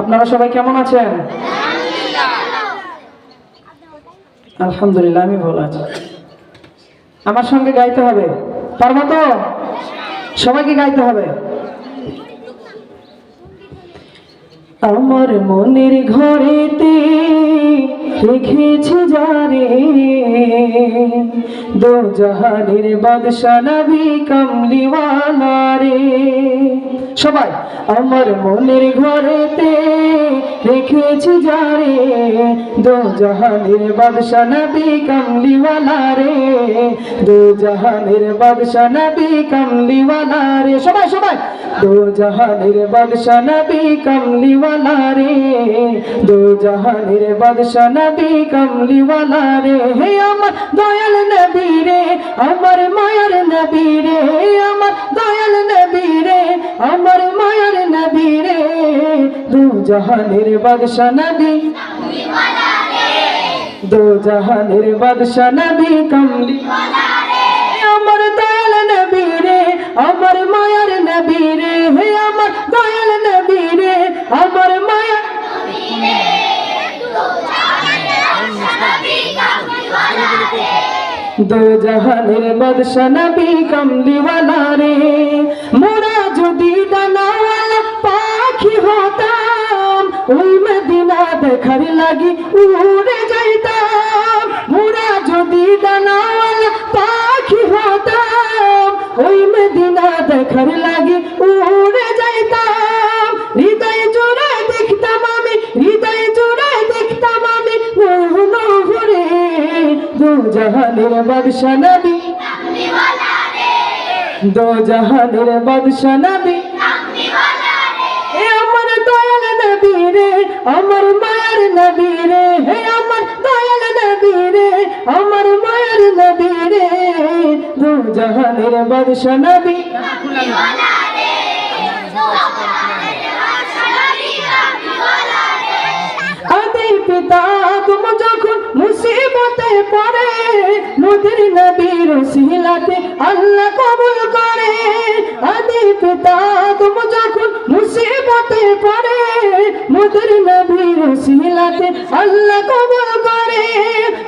আপনারা সবাই কেমন আছেন? আলহামদুলিল্লাহ, আমি ভালো আছি। আমার সঙ্গে গাইতে হবে, পারবো তো? সবাইকে গাইতে হবে। আমার মনের ঘরেতে রেখেছি যারে, দো জাহানের বাদশা নবী কামলিওয়ালা রে। সবাই, আমার মনের ঘরেতে রেখেছি যারে, দো জাহানের বাদশা নবী কামলিওয়ালা রে, দো জাহানের বাদশা নবী কামলিওয়ালা রে। সবাই সবাই, দো জাহানের বাদশা নবী কামলিওয়ালা রে, দো জাহানের বাদশা নবী কামলিওয়ালা রে। হে আমার দয়াল নবী রে, আমার মায়ার নবী রে, আমার দয়াল নবী রে, আমার মায়ার নবী রে, দো জাহানের বাদশা নবী কামলিওয়ালা রে, দো জাহানের বাদশা নবী কামলিওয়ালা রে। আমার দয়াল নবী রে, আমার মায়ার নবী রে, হে আমার দয়াল নবী রে, আমার মায়ার নবী রে, দো জাহানের বাদশা নবী কামলিওয়ালা রে, দো জাহানের বাদশা নবী কামলিওয়ালা রে। মোরা যদি ডানাওয়ালা পাখি হতাম, ওই মদিনা দেখার লাগি উড়ে যাইতাম। মোরা যদি ডানাওয়ালা পাখি হতাম, ওই মদিনা দেখার লাগি উড়ে যাইতাম। হৃদয় জোড়ে দেখতাম আমি, হৃদয় জোড়ে দেখতাম আমি নহরে, দো জাহানের বাদশা নবী কামলিওয়ালা রে, দো জাহানের বাদশা নবী কামলিওয়ালা রে। হে আমার দয়াল নবী রে, আমার মায়ার নবী রে, হে আমার দয়াল নবী রে, আমার মায়ার নবী রে, দো জাহানের বাদশা নবী কামলিওয়ালা রে, দো জাহানের বাদশা নবী কামলিওয়ালা রে। আদি পিতা তুম যখন মুসিবতে পড়ে, মোদের নবীর ওসিলাতে আল্লাহ কবুল করে। আদি পিতা তুম যখন মুসিবতে পড়ে, মোদের নবীর ওসিলাতে আল্লাহ কবুল করে।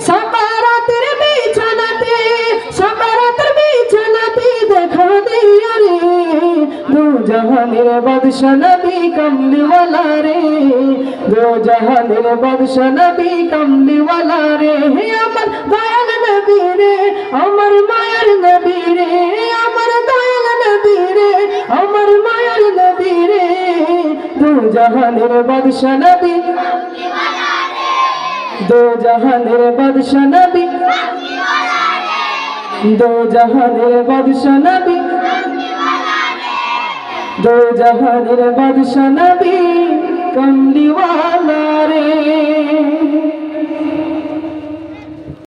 সাকারাতের বিছানাতে, সাকারাতের বিছানাতে দেখা দিয়া রে, দো জাহানের বাদশা নবী কামলিওয়ালা রে, দো জাহানের বাদশা নবী কামলিওয়ালা রে। হে আমার দয়াল নবী রে, আমার মায়ার নবী রে, আমার দয়াল নবী রে, আমার মায়ার নবী রে, দো জাহানের বাদশা নবী কামলিওয়ালা রে, দো জাহানের বাদশা নবী কামলিওয়ালা রে, দো জাহানের বাদশা নবী কামলিওয়ালা রে, দো জাহানের বাদশা নবী কামলিওয়ালা।